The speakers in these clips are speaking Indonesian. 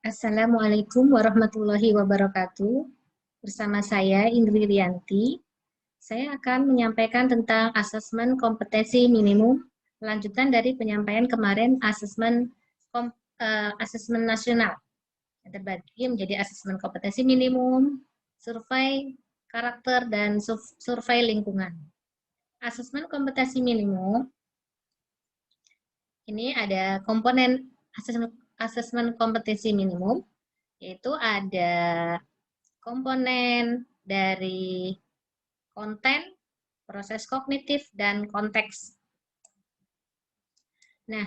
Assalamualaikum warahmatullahi wabarakatuh. Bersama saya Indri Rianti. Saya akan menyampaikan tentang asesmen kompetensi minimum, lanjutan dari penyampaian kemarin asesmen nasional. Terbagi menjadi asesmen kompetensi minimum, survei karakter, dan survei lingkungan. Asesmen kompetensi minimum ini ada komponen asesmen kompetensi minimum, yaitu ada komponen dari konten, proses kognitif, dan konteks. Nah,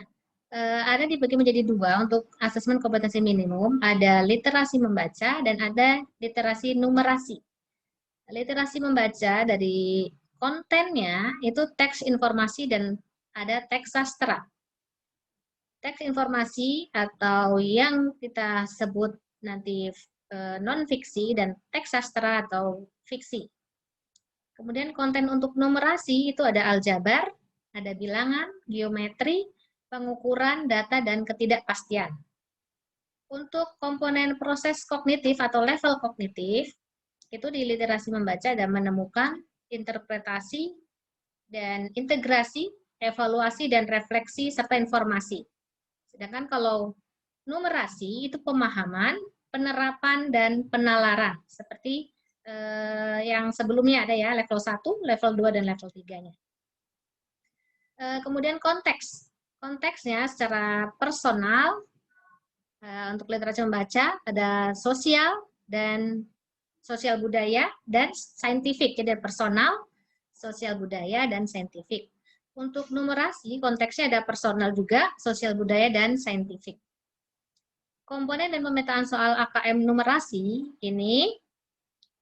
ada dibagi menjadi dua untuk asesmen kompetensi minimum, ada literasi membaca dan ada literasi numerasi. Literasi membaca dari kontennya itu teks informasi dan ada teks sastra. Teks informasi atau yang kita sebut nanti non-fiksi dan teks sastra atau fiksi. Kemudian konten untuk numerasi itu ada aljabar, ada bilangan, geometri, pengukuran, data, dan ketidakpastian. Untuk komponen proses kognitif atau level kognitif, itu di literasi membaca dan menemukan interpretasi dan integrasi, evaluasi, dan refleksi, serta informasi. Sedangkan kalau numerasi itu pemahaman, penerapan, dan penalaran. Seperti yang sebelumnya ada ya, level 1, level 2, dan level 3-nya. Kemudian konteks. Konteksnya secara personal, untuk literasi membaca, ada sosial dan sosial budaya, dan saintifik. Jadi personal, sosial budaya, dan saintifik. Untuk numerasi, konteksnya ada personal juga, sosial budaya, dan saintifik. Komponen dan pemetaan soal AKM numerasi ini,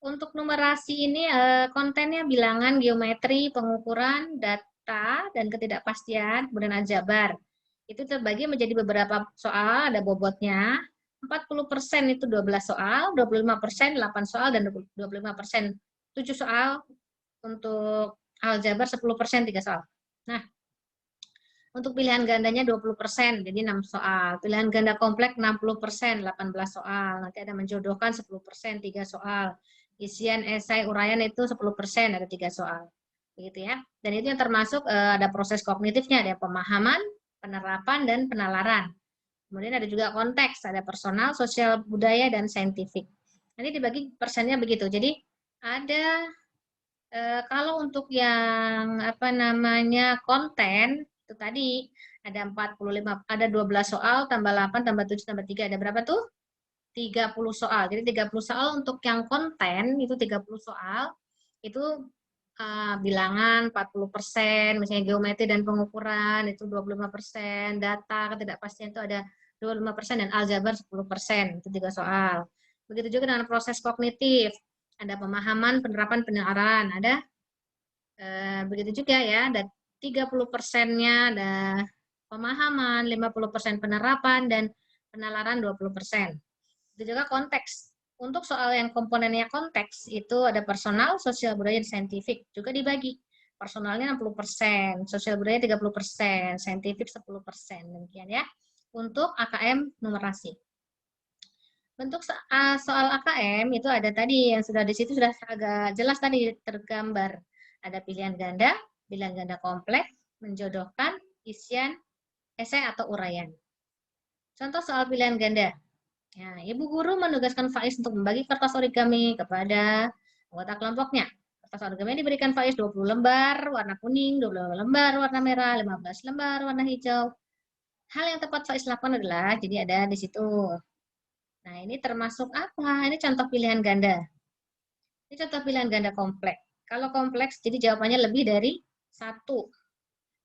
untuk numerasi ini kontennya bilangan, geometri, pengukuran, data, dan ketidakpastian, kemudian aljabar. Itu terbagi menjadi beberapa soal, ada bobotnya. 40% itu 12 soal, 25% 8 soal, dan 25% 7 soal. Untuk aljabar 10% 3 soal. Nah, untuk pilihan gandanya 20%, jadi 6 soal. Pilihan ganda kompleks 60%, 18 soal. Nanti ada menjodohkan 10%, 3 soal. Isian esai uraian itu 10%, ada 3 soal. Begitu ya. Dan itu yang termasuk ada proses kognitifnya, ada pemahaman, penerapan, dan penalaran. Kemudian ada juga konteks, ada personal, sosial budaya, dan saintifik. Nanti dibagi persennya begitu. Jadi ada kalau untuk yang konten itu tadi ada 45, ada 12 soal tambah 8 tambah 7 tambah 3 ada berapa tuh? 30 soal. Jadi 30 soal untuk yang konten itu 30 soal itu bilangan 40%, misalnya geometri dan pengukuran itu 25%, data ketidakpastian itu ada 25% dan aljabar 10%, itu 3 soal. Begitu juga dengan proses kognitif, ada pemahaman, penerapan, penalaran, ada begitu juga ya, ada 30%-nya ada pemahaman, 50% penerapan, dan penalaran 20%. Itu juga konteks. Untuk soal yang komponennya konteks, itu ada personal, sosial budaya, dan saintifik. Juga dibagi. Personalnya 60%, sosial budaya 30%, saintifik 10%. Demikian ya. Untuk AKM numerasi. Bentuk soal AKM itu ada tadi yang sudah di situ sudah agak jelas tadi tergambar. Ada pilihan ganda kompleks, menjodohkan, isian, esai atau uraian. Contoh soal pilihan ganda. Ya, ibu guru menugaskan Faiz untuk membagi kertas origami kepada anggota kelompoknya. Kertas origami diberikan Faiz 20 lembar warna kuning, 20 lembar warna merah, 15 lembar warna hijau. Hal yang tepat Faiz lakukan adalah, jadi ada di situ. Nah, ini termasuk apa? Ini contoh pilihan ganda. Ini contoh pilihan ganda kompleks. Kalau kompleks, jadi jawabannya lebih dari satu.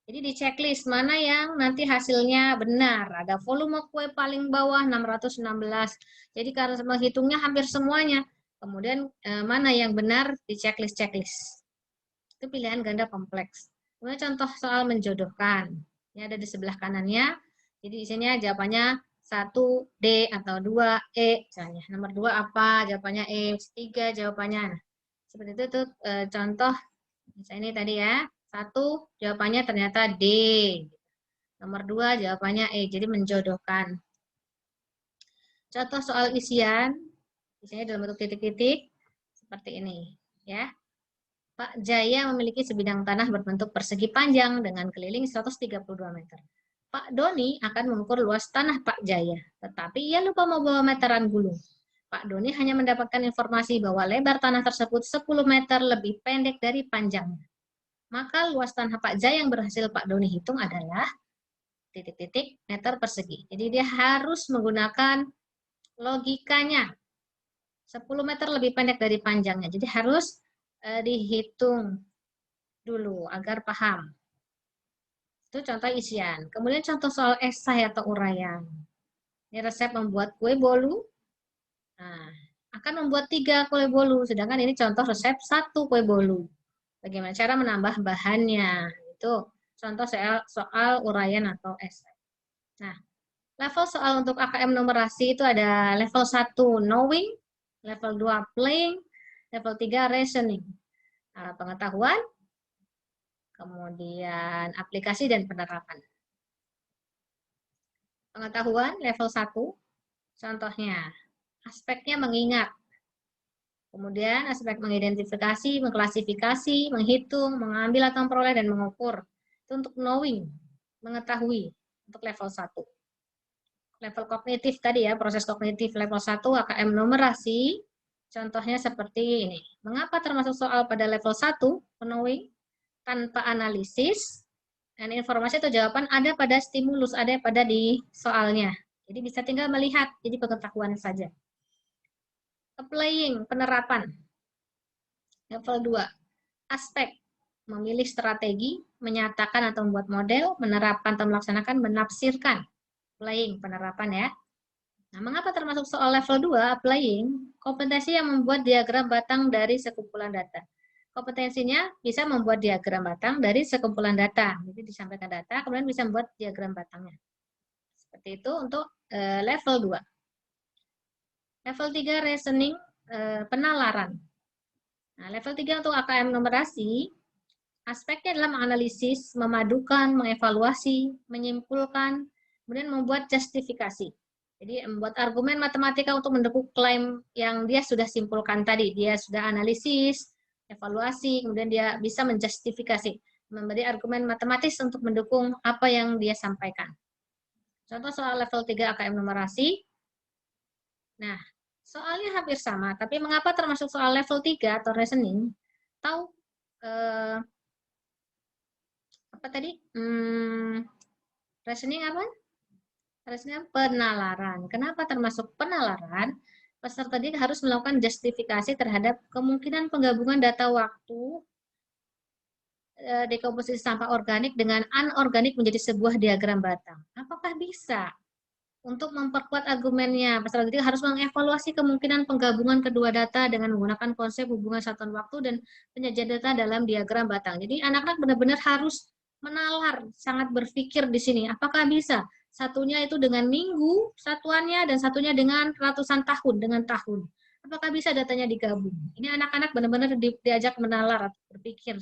Jadi di checklist mana yang nanti hasilnya benar. Ada volume kue paling bawah 616. Jadi karena menghitungnya hampir semuanya. Kemudian mana yang benar di checklist. Itu pilihan ganda kompleks. Kemudian contoh soal menjodohkan. Ini ada di sebelah kanannya. Jadi isinya jawabannya 1 D atau 2 E misalnya. Nomor 2 apa? Jawabannya E. 3 jawabannya. Seperti itu tuh contoh. Misalnya ini tadi ya. 1 jawabannya ternyata D. Nomor 2 jawabannya E. Jadi menjodohkan. Contoh soal isian, isinya dalam bentuk titik-titik seperti ini, ya. Pak Jaya memiliki sebidang tanah berbentuk persegi panjang dengan keliling 132 meter. Pak Doni akan mengukur luas tanah Pak Jaya, tetapi ia lupa membawa meteran gulung. Pak Doni hanya mendapatkan informasi bahwa lebar tanah tersebut 10 meter lebih pendek dari panjangnya. Maka luas tanah Pak Jaya yang berhasil Pak Doni hitung adalah titik-titik meter persegi. Jadi dia harus menggunakan logikanya. 10 meter lebih pendek dari panjangnya. Jadi harus dihitung dulu agar paham. Itu contoh isian. Kemudian contoh soal esai atau uraian. Ini resep membuat kue bolu. Nah, akan membuat 3 kue bolu, sedangkan ini contoh resep 1 kue bolu. Bagaimana cara menambah bahannya? Itu contoh soal uraian atau esai. Nah, level soal untuk AKM numerasi itu ada level 1 knowing, level 2 playing, level 3 reasoning. Pengetahuan, kemudian aplikasi dan penerapan. Pengetahuan level 1, contohnya aspeknya mengingat. Kemudian aspek mengidentifikasi, mengklasifikasi, menghitung, mengambil atau memperoleh dan mengukur. Itu untuk knowing, mengetahui untuk level 1. Level kognitif tadi ya, proses kognitif level 1 AKM numerasi. Contohnya seperti ini. Mengapa termasuk soal pada level 1, knowing, tanpa analisis, dan informasi atau jawaban ada pada stimulus, ada pada di soalnya. Jadi bisa tinggal melihat, jadi pengetahuan saja. Applying, penerapan. Level 2, aspek, memilih strategi, menyatakan atau membuat model, menerapkan atau melaksanakan, menafsirkan. Applying, penerapan ya. Nah, mengapa termasuk soal level 2, applying, kompetensi yang membuat diagram batang dari sekumpulan data. Kompetensinya bisa membuat diagram batang dari sekumpulan data. Jadi disampaikan data, kemudian bisa membuat diagram batangnya. Seperti itu untuk level 2. Level 3, reasoning, penalaran. Nah, level 3 untuk AKM numerasi, aspeknya adalah menganalisis, memadukan, mengevaluasi, menyimpulkan, kemudian membuat justifikasi. Jadi membuat argumen matematika untuk mendukung klaim yang dia sudah simpulkan tadi. Dia sudah analisis, evaluasi, kemudian dia bisa menjustifikasi, memberi argumen matematis untuk mendukung apa yang dia sampaikan. Contoh soal level 3 AKM numerasi. Nah, soalnya hampir sama, tapi mengapa termasuk soal level 3 atau reasoning? Tahu apa tadi? Reasoning apa? Reasoning penalaran. Kenapa termasuk penalaran? Peserta didik harus melakukan justifikasi terhadap kemungkinan penggabungan data waktu dekomposisi sampah organik dengan anorganik menjadi sebuah diagram batang. Apakah bisa? Untuk memperkuat argumennya, peserta didik harus mengevaluasi kemungkinan penggabungan kedua data dengan menggunakan konsep hubungan satuan waktu dan penyajian data dalam diagram batang. Jadi anak-anak benar-benar harus menalar, sangat berpikir di sini. Apakah bisa? Satunya itu dengan minggu satuannya dan satunya dengan ratusan tahun, dengan tahun. Apakah bisa datanya digabung? Ini anak-anak benar-benar diajak menalar atau berpikir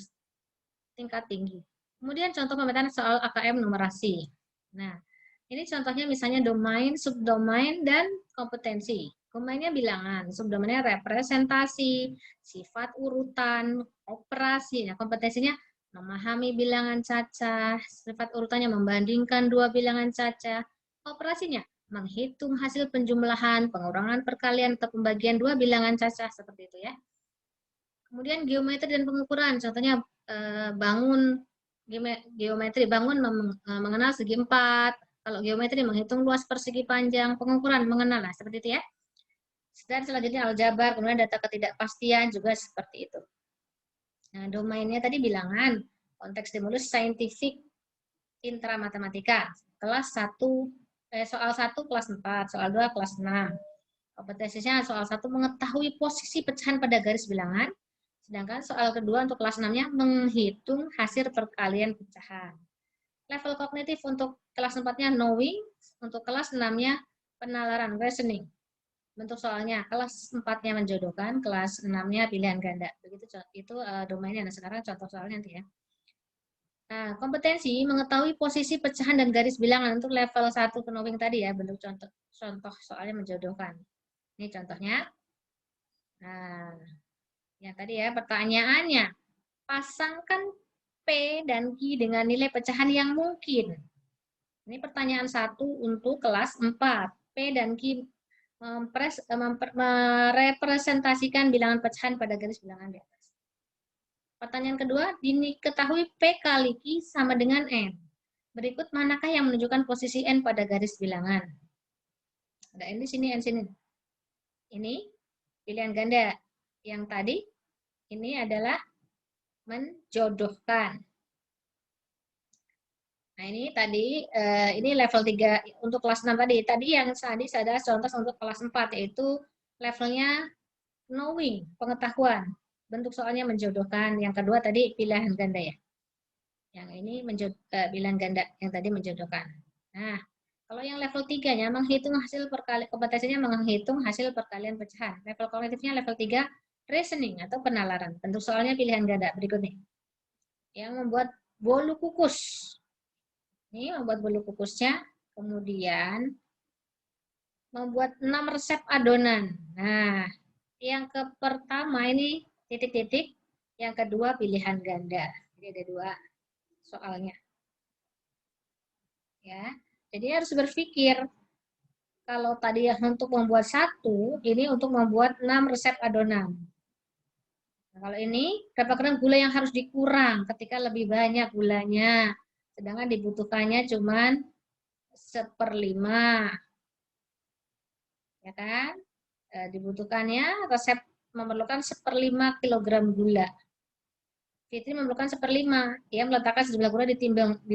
tingkat tinggi. Kemudian contoh pemetaan soal AKM numerasi. Nah, ini contohnya misalnya domain, subdomain, dan kompetensi. Domainnya bilangan, subdomainnya representasi, sifat urutan, operasi. Nah, kompetensinya memahami bilangan cacah, sifat urutannya membandingkan 2 bilangan cacah. Operasinya menghitung hasil penjumlahan, pengurangan perkalian atau pembagian 2 bilangan cacah, seperti itu ya. Kemudian geometri dan pengukuran, contohnya bangun geometri, bangun mengenal segi 4, kalau geometri menghitung luas persegi panjang, pengukuran mengenal, nah seperti itu ya. Dan selanjutnya aljabar, kemudian data ketidakpastian juga seperti itu. Nah, domainnya tadi bilangan, konteks stimulus saintifik intramatematika, kelas 1, soal 1 kelas 4, soal 2 kelas 6. Kompetensinya soal 1 mengetahui posisi pecahan pada garis bilangan, sedangkan soal kedua untuk kelas 6-nya menghitung hasil perkalian pecahan. Level kognitif untuk kelas 4-nya knowing, untuk kelas 6-nya penalaran, reasoning. Bentuk soalnya, kelas 4-nya menjodohkan, kelas 6-nya pilihan ganda. Begitu itu domainnya. Nah, sekarang contoh soalnya nanti ya. Nah, kompetensi mengetahui posisi pecahan dan garis bilangan untuk level 1 knowing tadi ya, bentuk contoh soalnya menjodohkan. Ini contohnya. Nah, yang tadi ya pertanyaannya, pasangkan P dan Q dengan nilai pecahan yang mungkin. Ini pertanyaan 1 untuk kelas 4. P dan Q merepresentasikan bilangan pecahan pada garis bilangan di atas. Pertanyaan kedua, diketahui P kali Q sama dengan N. Berikut manakah yang menunjukkan posisi N pada garis bilangan? Ada N di sini, N sini. Ini pilihan ganda. Yang tadi, ini adalah menjodohkan. Nah, ini tadi, ini level 3 untuk kelas 6 tadi. Tadi yang tadi ada contoh untuk kelas 4, yaitu levelnya knowing, pengetahuan. Bentuk soalnya menjodohkan. Yang kedua tadi pilihan ganda ya. Yang ini pilihan ganda, yang tadi menjodohkan. Nah, kalau yang level 3-nya menghitung hasil perkalian, kompetensinya menghitung hasil perkalian pecahan. Level kognitifnya level 3, reasoning atau penalaran. Bentuk soalnya pilihan ganda berikut nih. Yang membuat bolu kukus. Ini membuat bolu kukusnya, kemudian membuat 6 resep adonan. Nah, yang pertama ini titik-titik, yang kedua pilihan ganda. Jadi ada 2 soalnya. Ya. Jadi harus berpikir, kalau tadi untuk membuat 1, ini untuk membuat 6 resep adonan. Nah, kalau ini, berapa gram gula yang harus dikurang ketika lebih banyak gulanya, sedangkan dibutuhkannya cuma 1/5. Ya kan? Dibutuhkannya resep memerlukan 1/5 kilogram gula. Fitri memerlukan 1/5. Ia meletakkan sejumlah gula di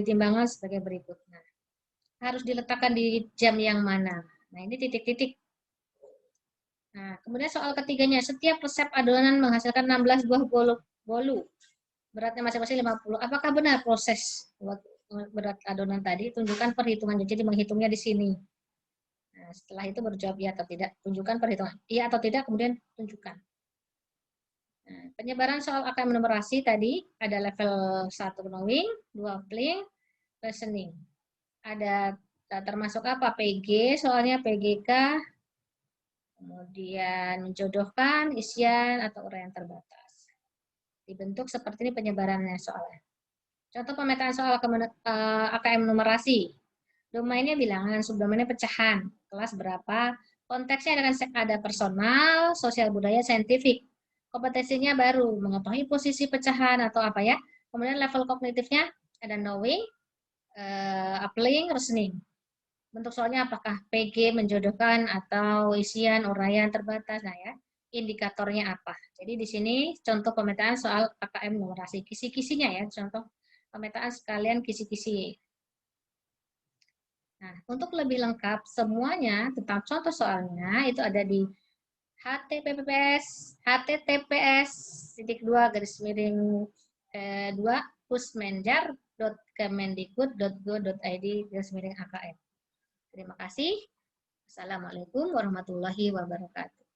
timbangan sebagai berikut. Nah, harus diletakkan di jam yang mana? Nah, ini titik-titik. Nah, kemudian soal ketiganya, setiap resep adonan menghasilkan 16 buah bolu. Beratnya masing-masing 50. Apakah benar proses berat adonan tadi? Tunjukkan perhitungannya. Jadi menghitungnya di sini. Nah, setelah itu berjawab iya atau tidak. Tunjukkan perhitungan. Iya atau tidak, kemudian tunjukkan. Nah, penyebaran soal AKM numerasi tadi ada level 1 knowing, 2 playing, listening. Ada termasuk apa? PG, soalnya PGK, kemudian menjodohkan, isian, atau uraian terbatas. Dibentuk seperti ini penyebarannya soalnya. Contoh pemetaan soal AKM numerasi. Domainnya bilangan, subdomainnya pecahan. Kelas berapa? Konteksnya ada personal, sosial budaya, saintifik. Kompetensinya baru, mengetahui posisi pecahan atau apa ya. Kemudian level kognitifnya ada knowing, applying, reasoning. Bentuk soalnya apakah PG menjodohkan atau isian, uraian terbatas. Nah ya, indikatornya apa. Jadi di sini contoh pemetaan soal AKM numerasi. Kisi-kisinya ya, contoh pemetaan sekalian kisi-kisi. Nah, untuk lebih lengkap semuanya tentang contoh soalnya itu ada di https://2-pusmenjar.kemendikbud.go.id/AKM. Terima kasih. Assalamualaikum warahmatullahi wabarakatuh.